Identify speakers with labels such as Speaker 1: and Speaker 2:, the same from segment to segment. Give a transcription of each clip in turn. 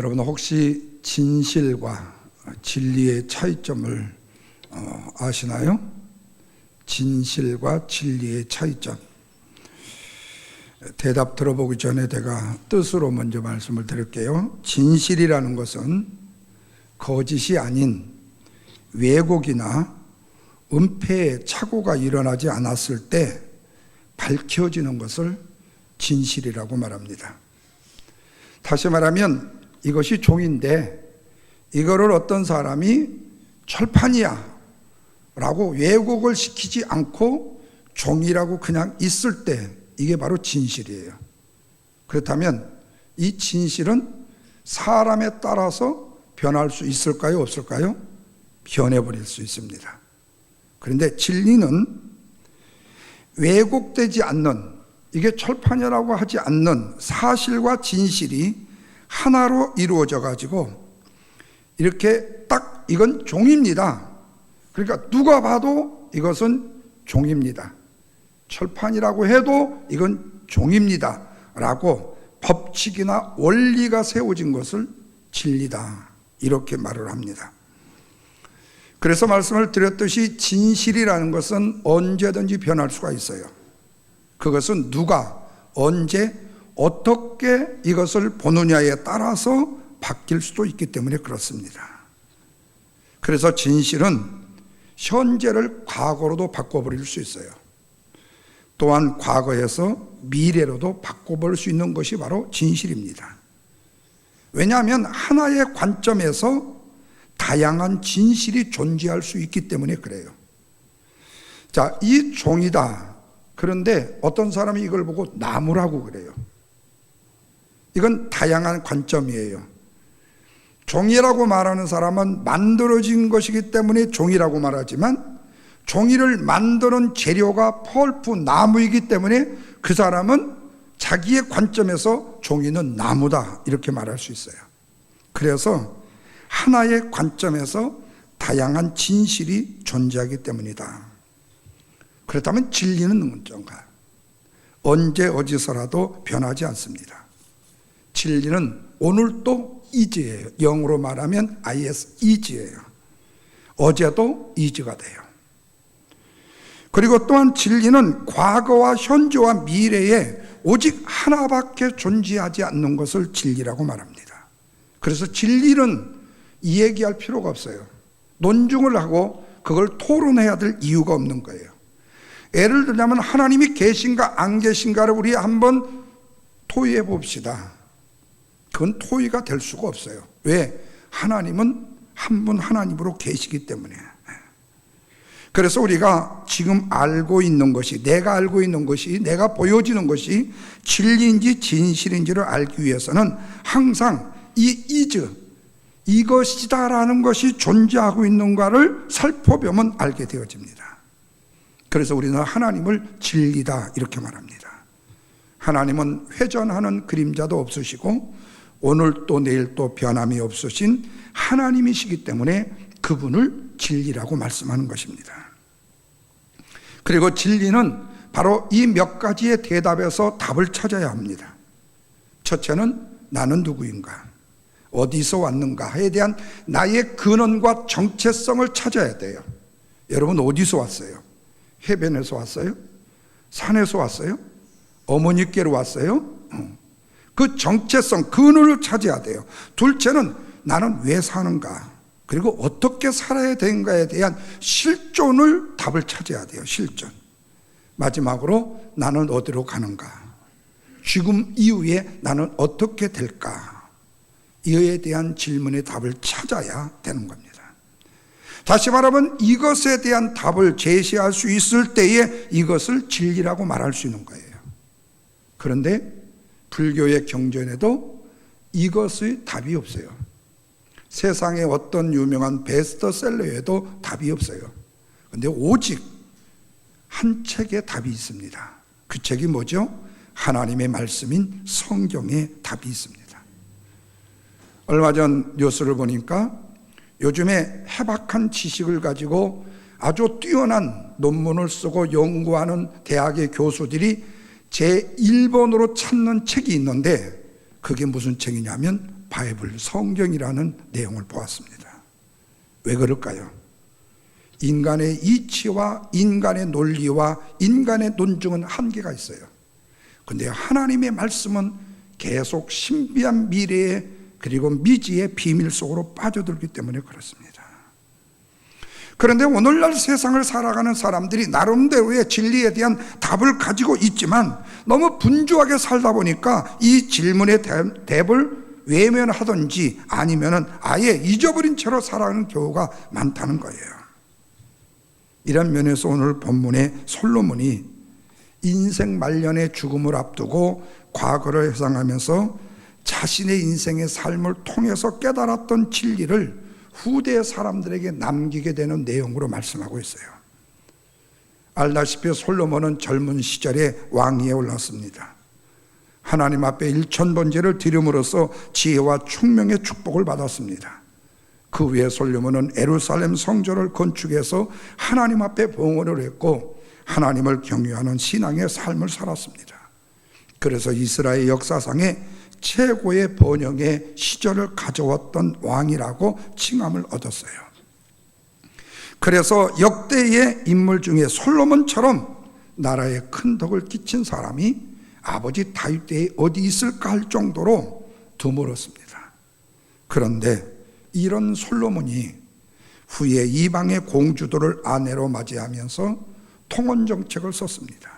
Speaker 1: 여러분 혹시 진실과 진리의 차이점을 아시나요? 진실과 진리의 차이점. 대답 들어보기 전에 제가 뜻으로 먼저 말씀을 드릴게요. 진실이라는 것은 거짓이 아닌 왜곡이나 은폐의 착오가 일어나지 않았을 때 밝혀지는 것을 진실이라고 말합니다. 다시 말하면 이것이 종인데 이거를 어떤 사람이 철판이야 라고 왜곡을 시키지 않고 종이라고 그냥 있을 때 이게 바로 진실이에요. 그렇다면 이 진실은 사람에 따라서 변할 수 있을까요? 없을까요? 변해버릴 수 있습니다. 그런데 진리는 왜곡되지 않는, 이게 철판이라고 하지 않는 사실과 진실이 하나로 이루어져 가지고 이렇게 딱 이건 종입니다. 그러니까 누가 봐도 이것은 종입니다. 철판이라고 해도 이건 종입니다 라고 법칙이나 원리가 세워진 것을 진리다 이렇게 말을 합니다. 그래서 말씀을 드렸듯이 진실이라는 것은 언제든지 변할 수가 있어요. 그것은 누가 언제 어떻게 이것을 보느냐에 따라서 바뀔 수도 있기 때문에 그렇습니다. 그래서 진실은 현재를 과거로도 바꿔버릴 수 있어요. 또한 과거에서 미래로도 바꿔볼 수 있는 것이 바로 진실입니다. 왜냐하면 하나의 관점에서 다양한 진실이 존재할 수 있기 때문에 그래요. 자, 이 종이다. 그런데 어떤 사람이 이걸 보고 나무라고 그래요. 이건 다양한 관점이에요. 종이라고 말하는 사람은 만들어진 것이기 때문에 종이라고 말하지만 종이를 만드는 재료가 펄프 나무이기 때문에 그 사람은 자기의 관점에서 종이는 나무다 이렇게 말할 수 있어요. 그래서 하나의 관점에서 다양한 진실이 존재하기 때문이다. 그렇다면 진리는 뭔가? 언제 어디서라도 변하지 않습니다. 진리는 오늘도 is예요. 영어로 말하면 is예요. 어제도 is가 돼요. 그리고 또한 진리는 과거와 현재와 미래에 오직 하나밖에 존재하지 않는 것을 진리라고 말합니다. 그래서 진리는 이야기할 필요가 없어요. 논증을 하고 그걸 토론해야 될 이유가 없는 거예요. 예를 들자면 하나님이 계신가 안 계신가를 우리 한번 토의해 봅시다. 그건 토의가 될 수가 없어요. 왜? 하나님은 한 분 하나님으로 계시기 때문에. 그래서 우리가 지금 알고 있는 것이, 내가 알고 있는 것이, 내가 보여지는 것이 진리인지 진실인지를 알기 위해서는 항상 이 is, 이것이다라는 것이 존재하고 있는가를 살펴보면 알게 되어집니다. 그래서 우리는 하나님을 진리다 이렇게 말합니다. 하나님은 회전하는 그림자도 없으시고 오늘 또 내일 또 변함이 없으신 하나님이시기 때문에 그분을 진리라고 말씀하는 것입니다. 그리고 진리는 바로 이 몇 가지의 대답에서 답을 찾아야 합니다. 첫째는 나는 누구인가? 어디서 왔는가에 대한 나의 근원과 정체성을 찾아야 돼요. 여러분 어디서 왔어요? 해변에서 왔어요? 산에서 왔어요? 어머니께로 왔어요? 그 정체성, 근원을 찾아야 돼요. 둘째는 나는 왜 사는가? 그리고 어떻게 살아야 되는가에 대한 실존을 답을 찾아야 돼요. 실존. 마지막으로 나는 어디로 가는가? 죽음 이후에 나는 어떻게 될까? 이에 대한 질문의 답을 찾아야 되는 겁니다. 다시 말하면 이것에 대한 답을 제시할 수 있을 때에 이것을 진리라고 말할 수 있는 거예요. 그런데 불교의 경전에도 이것의 답이 없어요. 세상에 어떤 유명한 베스트셀러에도 답이 없어요. 그런데 오직 한 책의 답이 있습니다. 그 책이 뭐죠? 하나님의 말씀인 성경에 답이 있습니다. 얼마 전 뉴스를 보니까 요즘에 해박한 지식을 가지고 아주 뛰어난 논문을 쓰고 연구하는 대학의 교수들이 제1번으로 찾는 책이 있는데 그게 무슨 책이냐면 바이블, 성경이라는 내용을 보았습니다. 왜 그럴까요? 인간의 이치와 인간의 논리와 인간의 논증은 한계가 있어요. 그런데 하나님의 말씀은 계속 신비한 미래에 그리고 미지의 비밀 속으로 빠져들기 때문에 그렇습니다. 그런데 오늘날 세상을 살아가는 사람들이 나름대로의 진리에 대한 답을 가지고 있지만 너무 분주하게 살다 보니까 이 질문의 답을 외면하든지 아니면은 아예 잊어버린 채로 살아가는 경우가 많다는 거예요. 이런 면에서 오늘 본문의 솔로몬이 인생 말년의 죽음을 앞두고 과거를 회상하면서 자신의 인생의 삶을 통해서 깨달았던 진리를 후대 사람들에게 남기게 되는 내용으로 말씀하고 있어요. 알다시피 솔로몬은 젊은 시절에 왕위에 올랐습니다. 하나님 앞에 일천번제를 드림으로써 지혜와 총명의 축복을 받았습니다. 그 후에 솔로몬은 예루살렘 성전을 건축해서 하나님 앞에 봉헌을 했고 하나님을 경외하는 신앙의 삶을 살았습니다. 그래서 이스라엘 역사상에 최고의 번영의 시절을 가져왔던 왕이라고 칭함을 얻었어요. 그래서 역대의 인물 중에 솔로몬처럼 나라에 큰 덕을 끼친 사람이 아버지 다윗 때에 어디 있을까 할 정도로 드물었습니다. 그런데 이런 솔로몬이 후에 이방의 공주들을 아내로 맞이하면서 통원 정책을 썼습니다.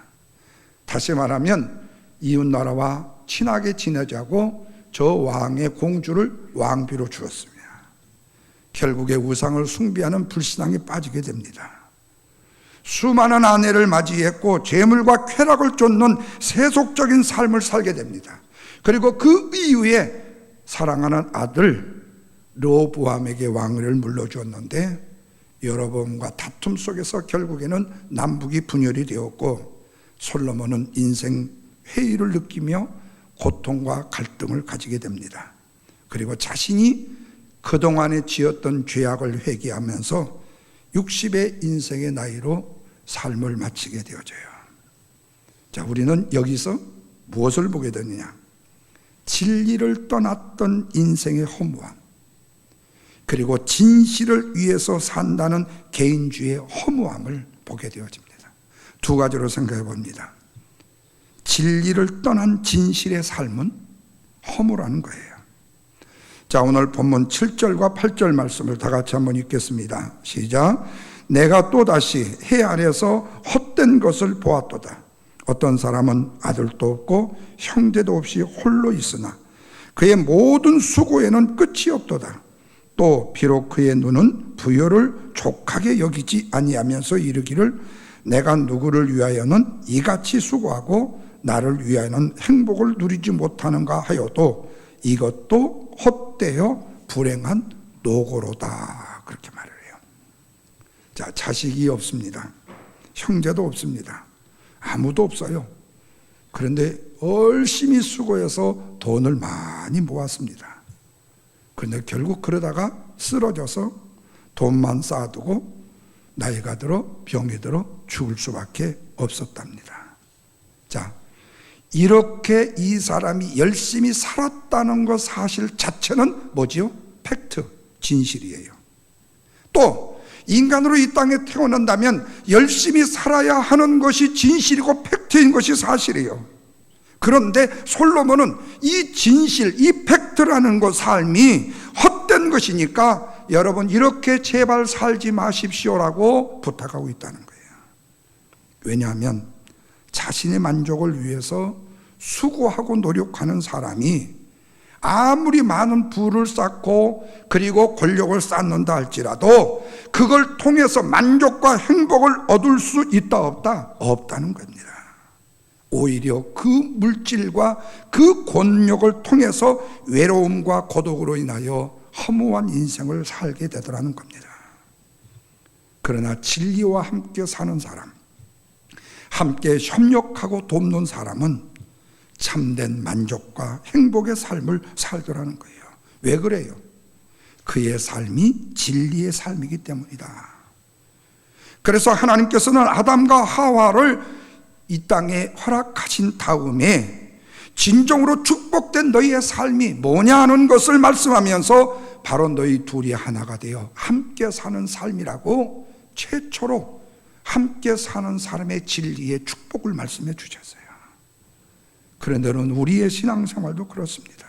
Speaker 1: 다시 말하면 이웃나라와 친하게 지내자고 저 왕의 공주를 왕비로 주었습니다. 결국에 우상을 숭배하는 불신앙에 빠지게 됩니다. 수많은 아내를 맞이했고 재물과 쾌락을 쫓는 세속적인 삶을 살게 됩니다. 그리고 그 이후에 사랑하는 아들 르호보암에게 왕위를 물려주었는데 여로보암과 다툼 속에서 결국에는 남북이 분열이 되었고 솔로몬은 인생 회의를 느끼며 고통과 갈등을 가지게 됩니다. 그리고 자신이 그동안에 지었던 죄악을 회개하면서 60의 인생의 나이로 삶을 마치게 되어져요. 자, 우리는 여기서 무엇을 보게 되느냐? 진리를 떠났던 인생의 허무함, 그리고 진실을 위해서 산다는 개인주의의 허무함을 보게 되어집니다. 두 가지로 생각해 봅니다. 진리를 떠난 진실의 삶은 허무라는 거예요. 자, 오늘 본문 7절과 8절 말씀을 다 같이 한번 읽겠습니다. 시작. 내가 또다시 해 아래서 헛된 것을 보았도다. 어떤 사람은 아들도 없고 형제도 없이 홀로 있으나 그의 모든 수고에는 끝이 없도다. 또 비록 그의 눈은 부요를 족하게 여기지 아니하면서 이르기를 내가 누구를 위하여는 이같이 수고하고 나를 위하여는 행복을 누리지 못하는가 하여도 이것도 헛되어 불행한 노고로다. 그렇게 말을 해요. 자, 자식이 없습니다. 형제도 없습니다. 아무도 없어요. 그런데 열심히 수고해서 돈을 많이 모았습니다. 그런데 결국 그러다가 쓰러져서 돈만 쌓아두고 나이가 들어 병이 들어 죽을 수밖에 없었답니다. 자, 이렇게 이 사람이 열심히 살았다는 것 사실 자체는 뭐지요? 팩트, 진실이에요. 또 인간으로 이 땅에 태어난다면 열심히 살아야 하는 것이 진실이고 팩트인 것이 사실이에요. 그런데 솔로몬은 이 진실, 이 팩트라는 것 삶이 헛된 것이니까 여러분 이렇게 제발 살지 마십시오라고 부탁하고 있다는 거예요. 왜냐하면 자신의 만족을 위해서 수고하고 노력하는 사람이 아무리 많은 부를 쌓고 그리고 권력을 쌓는다 할지라도 그걸 통해서 만족과 행복을 얻을 수 있다 없다? 없다는 겁니다. 오히려 그 물질과 그 권력을 통해서 외로움과 고독으로 인하여 허무한 인생을 살게 되더라는 겁니다. 그러나 진리와 함께 사는 사람, 함께 협력하고 돕는 사람은 참된 만족과 행복의 삶을 살더라는 거예요. 왜 그래요? 그의 삶이 진리의 삶이기 때문이다. 그래서 하나님께서는 아담과 하와를 이 땅에 허락하신 다음에 진정으로 축복된 너희의 삶이 뭐냐 하는 것을 말씀하면서 바로 너희 둘이 하나가 되어 함께 사는 삶이라고 최초로 함께 사는 사람의 진리의 축복을 말씀해 주셨어요. 그런데는 우리의 신앙생활도 그렇습니다.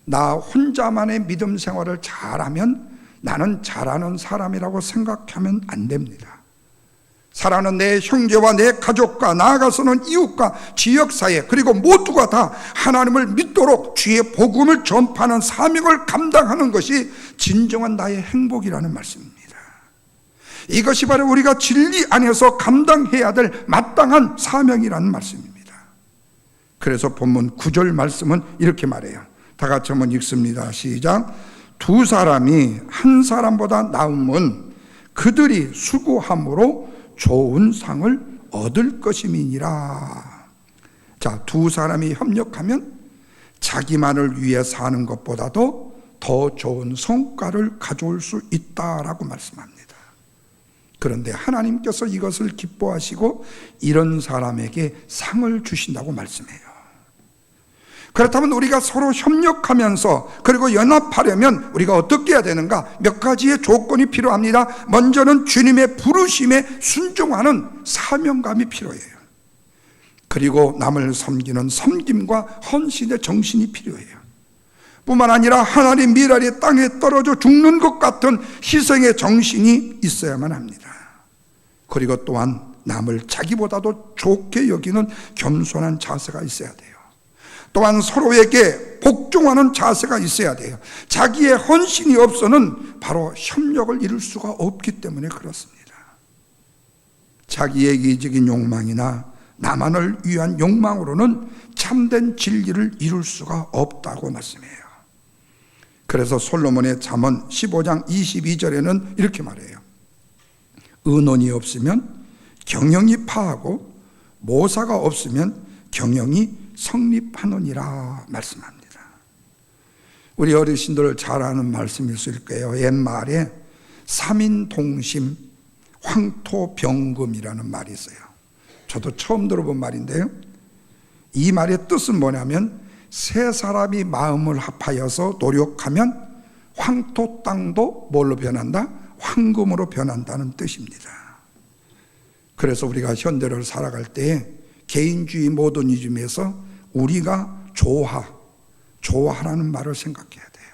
Speaker 1: 나 혼자만의 믿음 생활을 잘하면 나는 잘하는 사람이라고 생각하면 안 됩니다. 사랑하는 내 형제와 내 가족과 나아가서는 이웃과 지역사회 그리고 모두가 다 하나님을 믿도록 주의 복음을 전파하는 사명을 감당하는 것이 진정한 나의 행복이라는 말씀입니다. 이것이 바로 우리가 진리 안에서 감당해야 될 마땅한 사명이라는 말씀입니다. 그래서 본문 9절 말씀은 이렇게 말해요. 다 같이 한번 읽습니다. 시작. 두 사람이 한 사람보다 나음은 그들이 수고함으로 좋은 상을 얻을 것임이니라. 자, 두 사람이 협력하면 자기만을 위해 사는 것보다도 더 좋은 성과를 가져올 수 있다라고 말씀합니다. 그런데 하나님께서 이것을 기뻐하시고 이런 사람에게 상을 주신다고 말씀해요. 그렇다면 우리가 서로 협력하면서 그리고 연합하려면 우리가 어떻게 해야 되는가? 몇 가지의 조건이 필요합니다. 먼저는 주님의 부르심에 순종하는 사명감이 필요해요. 그리고 남을 섬기는 섬김과 헌신의 정신이 필요해요. 뿐만 아니라 하나님 미랄이 땅에 떨어져 죽는 것 같은 희생의 정신이 있어야만 합니다. 그리고 또한 남을 자기보다도 좋게 여기는 겸손한 자세가 있어야 돼요. 또한 서로에게 복종하는 자세가 있어야 돼요. 자기의 헌신이 없어는 바로 협력을 이룰 수가 없기 때문에 그렇습니다. 자기의 이기적인 욕망이나 나만을 위한 욕망으로는 참된 진리를 이룰 수가 없다고 말씀해요. 그래서 솔로몬의 잠언 15장 22절에는 이렇게 말해요. 의논이 없으면 경영이 파하고 모사가 없으면 경영이 성립하느니라 말씀합니다. 우리 어르신들 잘 아는 말씀일 거예요. 옛말에 삼인동심 황토병금이라는 말이 있어요. 저도 처음 들어본 말인데요, 이 말의 뜻은 뭐냐면 세 사람이 마음을 합하여서 노력하면 황토 땅도 뭘로 변한다? 황금으로 변한다는 뜻입니다. 그래서 우리가 현대를 살아갈 때 개인주의 모더니즘에서 우리가 조화라는 말을 생각해야 돼요.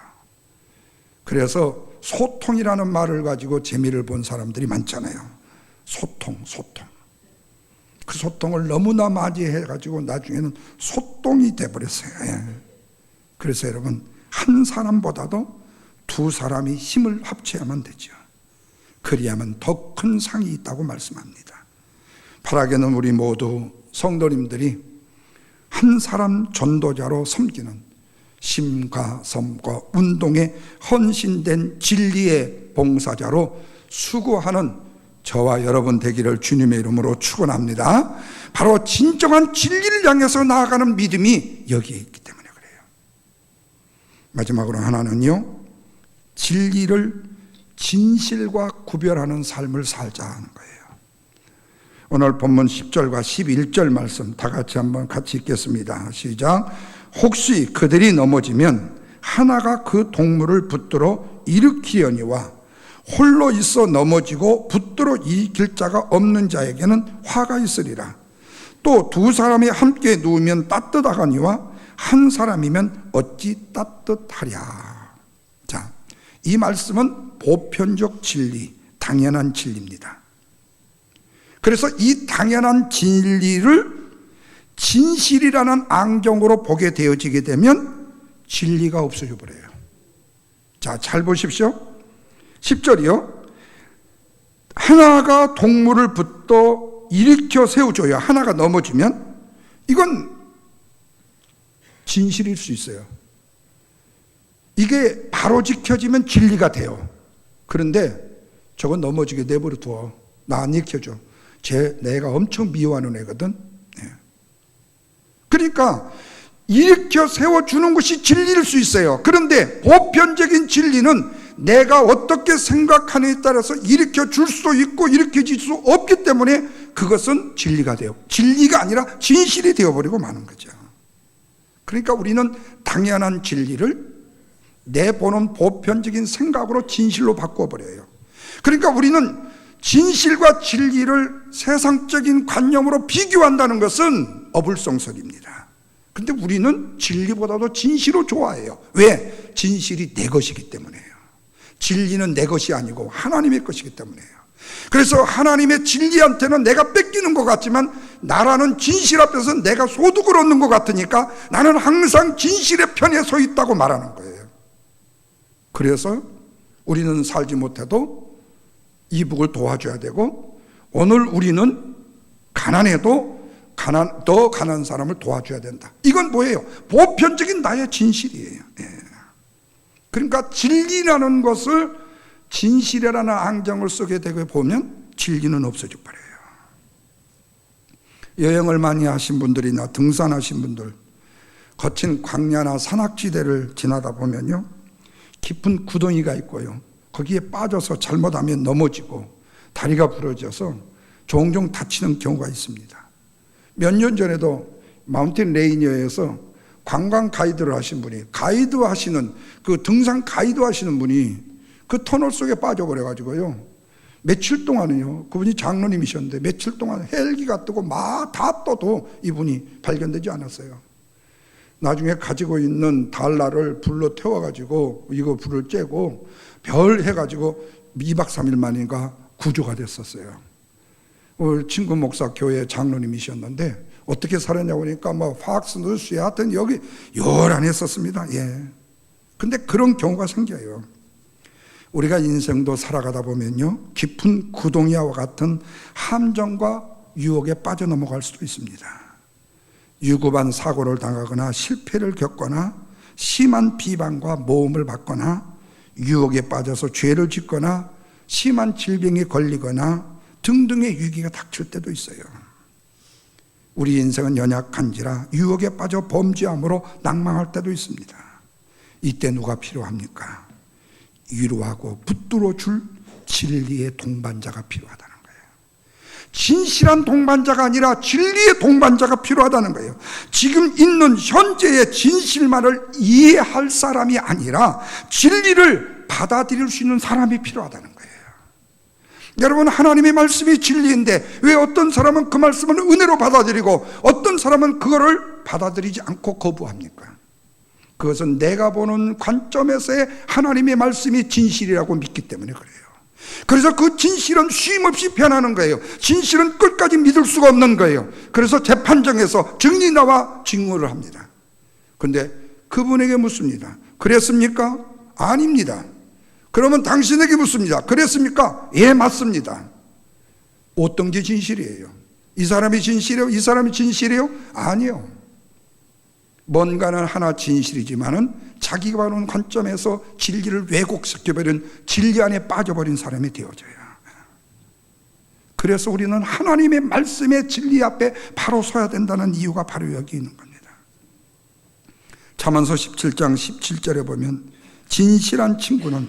Speaker 1: 그래서 소통이라는 말을 가지고 재미를 본 사람들이 많잖아요. 소통. 그 소통을 너무나 맞이해가지고 나중에는 소똥이 돼버렸어요. 그래서 여러분, 한 사람보다도 두 사람이 힘을 합쳐야만 되죠. 그리야만 더 큰 상이 있다고 말씀합니다. 바라기는 우리 모두 성도님들이 한 사람 전도자로 섬기는 심과 섬과 운동에 헌신된 진리의 봉사자로 수고하는 저와 여러분 되기를 주님의 이름으로 축원합니다. 바로 진정한 진리를 향해서 나아가는 믿음이 여기에 있기 때문에 그래요. 마지막으로 하나는요, 진리를 진실과 구별하는 삶을 살자 하는 거예요. 오늘 본문 10절과 11절 말씀 다 같이 한번 같이 읽겠습니다. 시작. 혹시 그들이 넘어지면 하나가 그 동물을 붙들어 일으키려니와 홀로 있어 넘어지고 붙들어 일으킬 자가 없는 자에게는 화가 있으리라. 또 두 사람이 함께 누우면 따뜻하거니와 한 사람이면 어찌 따뜻하랴. 자, 이 말씀은 보편적 진리, 당연한 진리입니다. 그래서 이 당연한 진리를 진실이라는 안경으로 보게 되어지게 되면 진리가 없어져 버려요. 자, 잘 보십시오. 10절이요. 하나가 동물을 붙들어 일으켜 세워줘야 하나가 넘어지면 이건 진실일 수 있어요. 이게 바로 지켜지면 진리가 돼요. 그런데 저건 넘어지게 내버려 두어. 나 안 일으켜줘. 내가 엄청 미워하는 애거든. 그러니까 일으켜 세워주는 것이 진리일 수 있어요. 그런데 보편적인 진리는 내가 어떻게 생각하느냐에 따라서 일으켜 줄 수도 있고 일으켜질 수 없기 때문에 그것은 진리가 돼요. 진리가 아니라 진실이 되어버리고 마는 거죠. 그러니까 우리는 당연한 진리를 내보는 보편적인 생각으로 진실로 바꿔버려요. 그러니까 우리는 진실과 진리를 세상적인 관념으로 비교한다는 것은 어불성설입니다. 그런데 우리는 진리보다도 진실을 좋아해요. 왜? 진실이 내 것이기 때문에요. 진리는 내 것이 아니고 하나님의 것이기 때문에요. 그래서 하나님의 진리한테는 내가 뺏기는 것 같지만 나라는 진실 앞에서 내가 소득을 얻는 것 같으니까 나는 항상 진실의 편에 서 있다고 말하는 거예요. 그래서 우리는 살지 못해도 이북을 도와줘야 되고, 오늘 우리는 가난해도 더 가난한 사람을 도와줘야 된다. 이건 뭐예요? 보편적인 나의 진실이에요. 그러니까 진리라는 것을 진실이라는 앙정을 쓰게 되고 보면 진리는 없어져 버려요. 여행을 많이 하신 분들이나 등산하신 분들, 거친 광야나 산악지대를 지나다 보면요, 깊은 구덩이가 있고요, 거기에 빠져서 잘못하면 넘어지고 다리가 부러져서 종종 다치는 경우가 있습니다. 몇 년 전에도 마운틴 레이니어에서 관광 가이드를 하신 분이, 가이드 하시는, 그 등산 가이드 하시는 분이 그 터널 속에 빠져버려가지고요, 며칠 동안은요, 그분이 장로님이셨는데 며칠 동안 헬기가 뜨고 막 다 떠도 이분이 발견되지 않았어요. 나중에 가지고 있는 달라를 불로 태워가지고 이거 불을 쬐고 별 해가지고 2박 3일 만인가 구조가 됐었어요. 친구 목사 교회 장로님이셨는데 어떻게 살았냐고 하니까 뭐 팍스 뉴스에 하여튼 여기 요란했었습니다. 근데 그런 경우가 생겨요. 우리가 인생도 살아가다 보면요, 깊은 구덩이와 같은 함정과 유혹에 빠져넘어갈 수도 있습니다. 유급한 사고를 당하거나 실패를 겪거나 심한 비방과 모험을 받거나 유혹에 빠져서 죄를 짓거나 심한 질병에 걸리거나 등등의 위기가 닥칠 때도 있어요. 우리 인생은 연약한지라 유혹에 빠져 범죄함으로 낭망할 때도 있습니다. 이때 누가 필요합니까? 위로하고 붙들어 줄 진리의 동반자가 필요하다는 거예요. 진실한 동반자가 아니라 진리의 동반자가 필요하다는 거예요. 지금 있는 현재의 진실만을 이해할 사람이 아니라 진리를 받아들일 수 있는 사람이 필요하다는 거예요. 여러분, 하나님의 말씀이 진리인데 왜 어떤 사람은 그 말씀을 은혜로 받아들이고 어떤 사람은 그거를 받아들이지 않고 거부합니까? 그것은 내가 보는 관점에서의 하나님의 말씀이 진실이라고 믿기 때문에 그래요. 그래서 그 진실은 쉼없이 변하는 거예요. 진실은 끝까지 믿을 수가 없는 거예요. 그래서 재판정에서 증인이 나와 증언을 합니다. 그런데 그분에게 묻습니다. 그랬습니까? 아닙니다. 그러면 당신에게 묻습니다. 그랬습니까? 예, 맞습니다. 어떤 게 진실이에요? 이 사람이 진실이에요? 이 사람이 진실이에요? 아니요. 뭔가는 하나 진실이지만은 자기가 보는 관점에서 진리를 왜곡시켜버린, 진리 안에 빠져버린 사람이 되어져요. 그래서 우리는 하나님의 말씀의 진리 앞에 바로 서야 된다는 이유가 바로 여기 있는 겁니다. 잠언서 17장 17절에 보면 진실한 친구는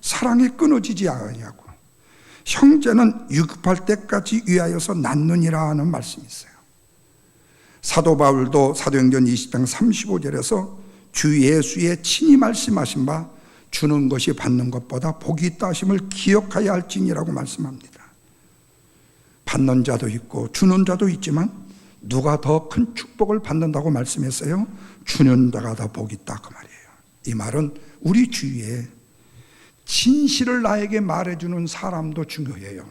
Speaker 1: 사랑이 끊어지지 아니하고 형제는 유급할 때까지 위하여서 낳느니라 하는 말씀이 있어요. 사도 바울도 사도행전 20장 35절에서 주 예수의 친히 말씀하신 바 주는 것이 받는 것보다 복이 있다 하심을 기억하여야 할지니라고 말씀합니다. 받는 자도 있고 주는 자도 있지만 누가 더 큰 축복을 받는다고 말씀했어요? 주는 자가 더 복이 있다, 그 말이에요. 이 말은 우리 주위에 진실을 나에게 말해주는 사람도 중요해요.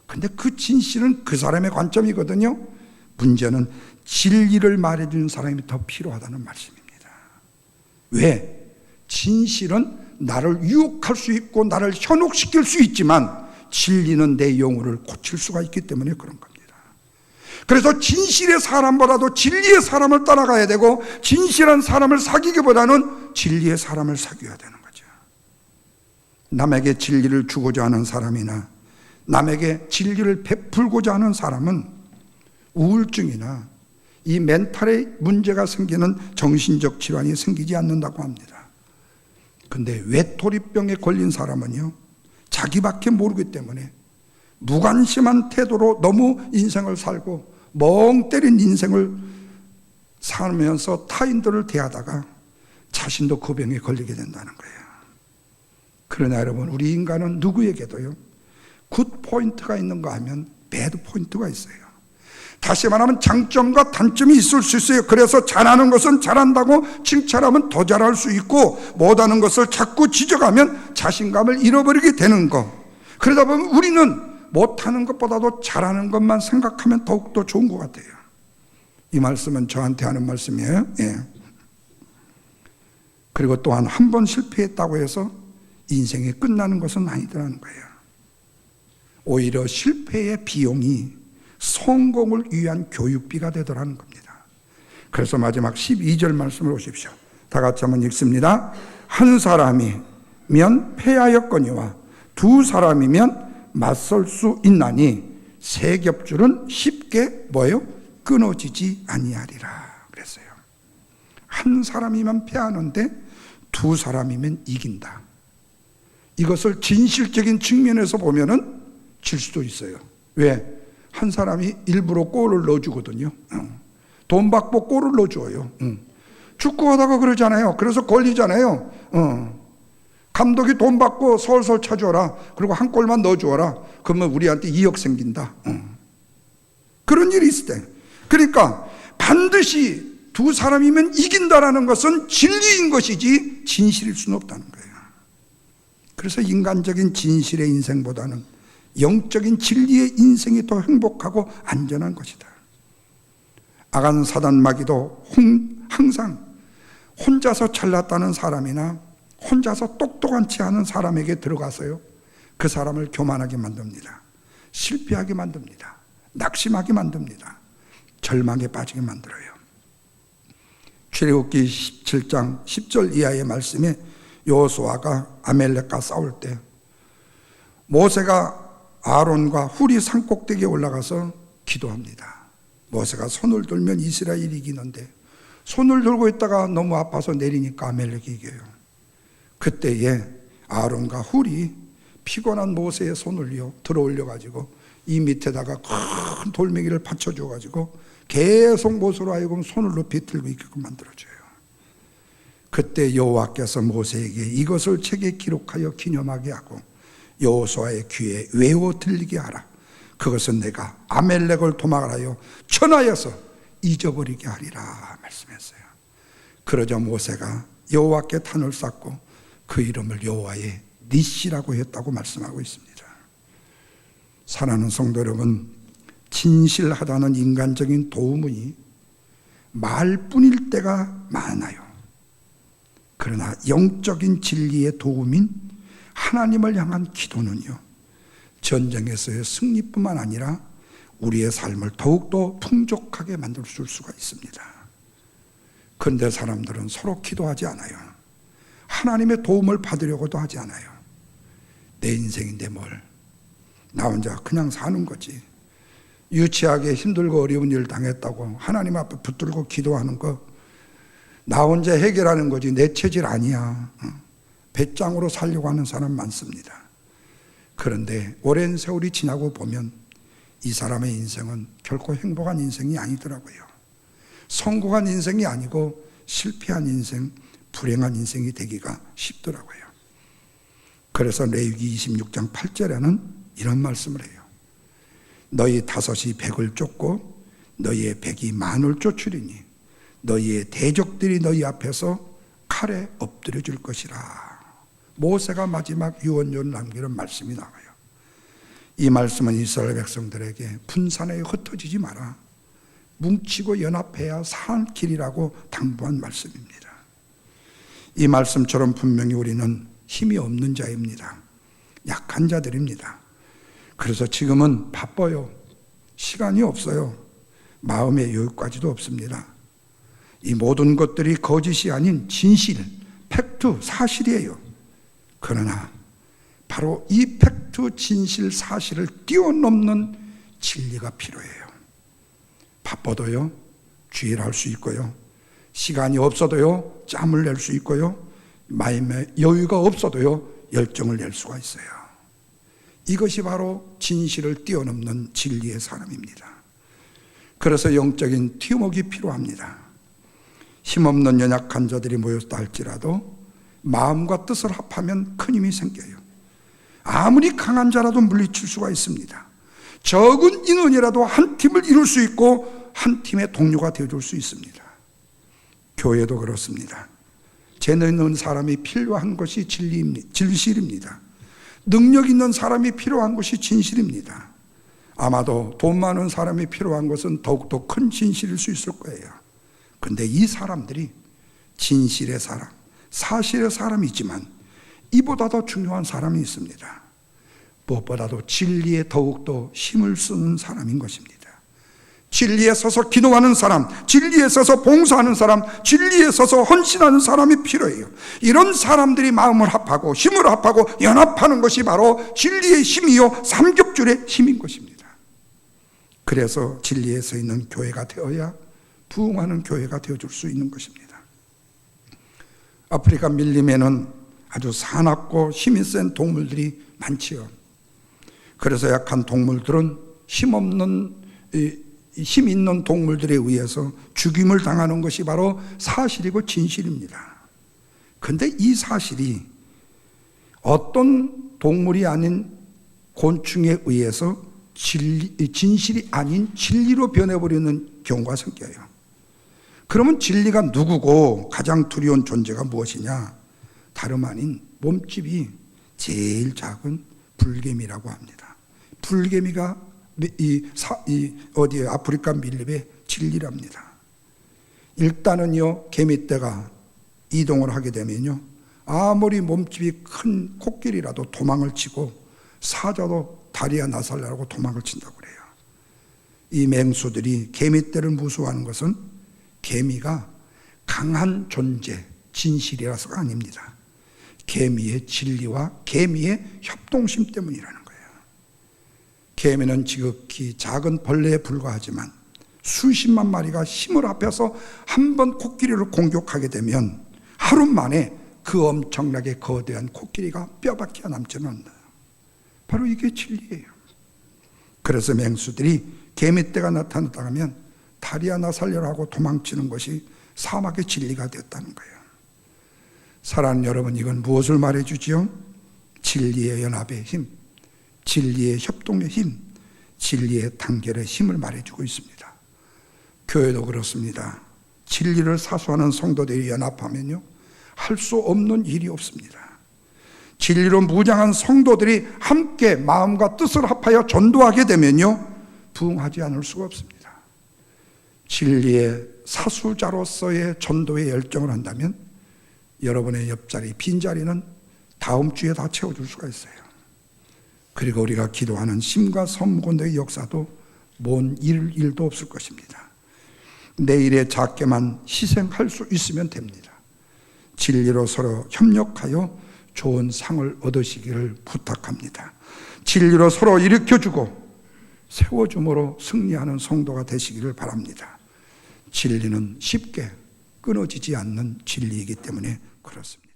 Speaker 1: 근데 그 진실은 그 사람의 관점이거든요. 문제는 진리를 말해주는 사람이 더 필요하다는 말씀입니다. 왜? 진실은 나를 유혹할 수 있고 나를 현혹시킬 수 있지만 진리는 내 영혼을 고칠 수가 있기 때문에 그런 겁니다. 그래서 진실의 사람보다도 진리의 사람을 따라가야 되고 진실한 사람을 사귀기보다는 진리의 사람을 사귀어야 되는 거죠. 남에게 진리를 주고자 하는 사람이나 남에게 진리를 베풀고자 하는 사람은 우울증이나 이 멘탈에 문제가 생기는 정신적 질환이 생기지 않는다고 합니다. 근데 외톨이병에 걸린 사람은요, 자기밖에 모르기 때문에 무관심한 태도로 너무 인생을 살고 멍 때린 인생을 살면서 타인들을 대하다가 자신도 그 병에 걸리게 된다는 거예요. 그러나 여러분, 우리 인간은 누구에게도요, 굿 포인트가 있는가 하면 배드 포인트가 있어요. 다시 말하면 장점과 단점이 있을 수 있어요. 그래서 잘하는 것은 잘한다고 칭찬하면 더 잘할 수 있고, 못하는 것을 자꾸 지적하면 자신감을 잃어버리게 되는 거. 그러다 보면 우리는 못하는 것보다도 잘하는 것만 생각하면 더욱더 좋은 것 같아요. 이 말씀은 저한테 하는 말씀이에요. 예. 그리고 또한 한 번 실패했다고 해서 인생이 끝나는 것은 아니더라는 거예요. 오히려 실패의 비용이 성공을 위한 교육비가 되더라는 겁니다. 그래서 마지막 12절 말씀을 보십시오. 다 같이 한번 읽습니다. 한 사람이면 패하였거니와 두 사람이면 맞설 수 있나니 세 겹줄은 쉽게 뭐예요? 끊어지지 아니하리라 그랬어요. 한 사람이면 패하는데 두 사람이면 이긴다. 이것을 진실적인 측면에서 보면은 질 수도 있어요. 왜? 한 사람이 일부러 골을 넣어주거든요. 돈 받고 골을 넣어줘요. 축구하다가 그러잖아요. 그래서 걸리잖아요. 감독이 돈 받고 솔솔 차줘라. 그리고 한 골만 넣어줘라. 그러면 우리한테 2억 생긴다. 그런 일이 있을 때. 그러니까 반드시 두 사람이면 이긴다라는 것은 진리인 것이지 진실일 수는 없다는 거예요. 그래서 인간적인 진실의 인생보다는 영적인 진리의 인생이 더 행복하고 안전한 것이다. 아간 사단 마귀도 항상 혼자서 잘났다는 사람이나 혼자서 똑똑한치 않은 사람에게 들어가서요, 그 사람을 교만하게 만듭니다. 실패하게 만듭니다. 낙심하게 만듭니다. 절망에 빠지게 만들어요. 출애굽기 17장 10절 이하의 말씀에 여호수아가 아멜렉과 싸울 때 모세가 아론과 훌이 산꼭대기에 올라가서 기도합니다. 모세가 손을 들면 이스라엘이 이기는데 손을 들고 있다가 너무 아파서 내리니까 아멜렉이 이겨요. 그때에 아론과 훌이 피곤한 모세의 손을요 들어 올려가지고 이 밑에다가 큰 돌멩이를 받쳐줘가지고 계속 모세로 하여금 손을 높이 들고 있게끔 만들어줘요. 그때 여호와께서 모세에게 이것을 책에 기록하여 기념하게 하고 여호수아의 귀에 외워 들리게 하라. 그것은 내가 아멜렉을 도망하여 천하에서 잊어버리게 하리라 말씀했어요. 그러자 모세가 여호와께 탄을 쌓고 그 이름을 여호와의 니시라고 했다고 말씀하고 있습니다. 사랑하는 성도 여러분, 진실하다는 인간적인 도움이 말뿐일 때가 많아요. 그러나 영적인 진리의 도움인 하나님을 향한 기도는요, 전쟁에서의 승리뿐만 아니라 우리의 삶을 더욱더 풍족하게 만들 수가 있습니다. 그런데 사람들은 서로 기도하지 않아요. 하나님의 도움을 받으려고도 하지 않아요. 내 인생인데 뭘, 나 혼자 그냥 사는 거지. 유치하게 힘들고 어려운 일을 당했다고 하나님 앞에 붙들고 기도하는 거, 나 혼자 해결하는 거지 내 체질 아니야. 배짱으로 살려고 하는 사람 많습니다. 그런데 오랜 세월이 지나고 보면 이 사람의 인생은 결코 행복한 인생이 아니더라고요. 성공한 인생이 아니고 실패한 인생, 불행한 인생이 되기가 쉽더라고요. 그래서 레위기 26장 8절에는 이런 말씀을 해요. 너희 다섯이 백을 쫓고 너희의 백이 만을 쫓으리니 너희의 대적들이 너희 앞에서 칼에 엎드려 줄 것이라. 모세가 마지막 유언을 남기는 말씀이 나와요. 이 말씀은 이스라엘 백성들에게 분산에 흩어지지 마라, 뭉치고 연합해야 산 길이라고 당부한 말씀입니다. 이 말씀처럼 분명히 우리는 힘이 없는 자입니다. 약한 자들입니다. 그래서 지금은 바빠요. 시간이 없어요. 마음의 여유까지도 없습니다. 이 모든 것들이 거짓이 아닌 진실, 팩트, 사실이에요. 그러나 바로 이 팩트, 진실, 사실을 뛰어넘는 진리가 필요해요. 바빠도요, 주일할 수 있고요, 시간이 없어도요, 짬을 낼 수 있고요, 마음의 여유가 없어도요, 열정을 낼 수가 있어요. 이것이 바로 진실을 뛰어넘는 진리의 사람입니다. 그래서 영적인 팀워크가 필요합니다. 힘없는 연약한 자들이 모였다 할지라도 마음과 뜻을 합하면 큰 힘이 생겨요. 아무리 강한 자라도 물리칠 수가 있습니다. 적은 인원이라도 한 팀을 이룰 수 있고 한 팀의 동료가 되어줄 수 있습니다. 교회도 그렇습니다. 재능 있는 사람이 필요한 것이 진실입니다. 능력 있는 사람이 필요한 것이 진실입니다. 아마도 돈 많은 사람이 필요한 것은 더욱더 큰 진실일 수 있을 거예요. 그런데 이 사람들이 진실의 사람, 사실의 사람이지만 이보다 더 중요한 사람이 있습니다. 무엇보다도 진리에 더욱더 힘을 쓰는 사람인 것입니다. 진리에 서서 기도하는 사람, 진리에 서서 봉사하는 사람, 진리에 서서 헌신하는 사람이 필요해요. 이런 사람들이 마음을 합하고 힘을 합하고 연합하는 것이 바로 진리의 힘이요 삼겹줄의 힘인 것입니다. 그래서 진리에 서 있는 교회가 되어야 부흥하는 교회가 되어줄 수 있는 것입니다. 아프리카 밀림에는 아주 사납고 힘이 센 동물들이 많지요. 그래서 약한 동물들은 힘 있는 동물들에 의해서 죽임을 당하는 것이 바로 사실이고 진실입니다. 그런데 이 사실이 어떤 동물이 아닌 곤충에 의해서 진실이 아닌 진리로 변해버리는 경우가 생겨요. 그러면 진리가 누구고 가장 두려운 존재가 무엇이냐? 다름 아닌 몸집이 제일 작은 불개미라고 합니다. 불개미가 아프리카 밀림의 진리랍니다. 일단은요, 개미떼가 이동을 하게 되면요, 아무리 몸집이 큰 코끼리라도 도망을 치고 사자도 다리야 나살라고 도망을 친다고 그래요. 이 맹수들이 개미떼를 무서워하는 것은 개미가 강한 존재, 진실이라서가 아닙니다. 개미의 진리와 개미의 협동심 때문이라는 거예요. 개미는 지극히 작은 벌레에 불과하지만 수십만 마리가 힘을 합해서 한 번 코끼리를 공격하게 되면 하루 만에 그 엄청나게 거대한 코끼리가 뼈밖에 남지는 않나요? 바로 이게 진리예요. 그래서 맹수들이 개미떼가 나타났다 하면 다리 하나 살려라 하고 도망치는 것이 사막의 진리가 되었다는 거예요. 사랑하는 여러분, 이건 무엇을 말해주지요? 진리의 연합의 힘, 진리의 협동의 힘, 진리의 단결의 힘을 말해주고 있습니다. 교회도 그렇습니다. 진리를 사수하는 성도들이 연합하면요, 할 수 없는 일이 없습니다. 진리로 무장한 성도들이 함께 마음과 뜻을 합하여 전도하게 되면요, 부흥하지 않을 수가 없습니다. 진리의 사수자로서의 전도에 열정을 한다면 여러분의 옆자리, 빈자리는 다음 주에 다 채워줄 수가 있어요. 그리고 우리가 기도하는 심과 선무군대의 역사도 먼 일도 없을 것입니다. 내일에 작게만 희생할 수 있으면 됩니다. 진리로 서로 협력하여 좋은 상을 얻으시기를 부탁합니다. 진리로 서로 일으켜주고 세워줌으로 승리하는 성도가 되시기를 바랍니다. 진리는 쉽게 끊어지지 않는 진리이기 때문에 그렇습니다.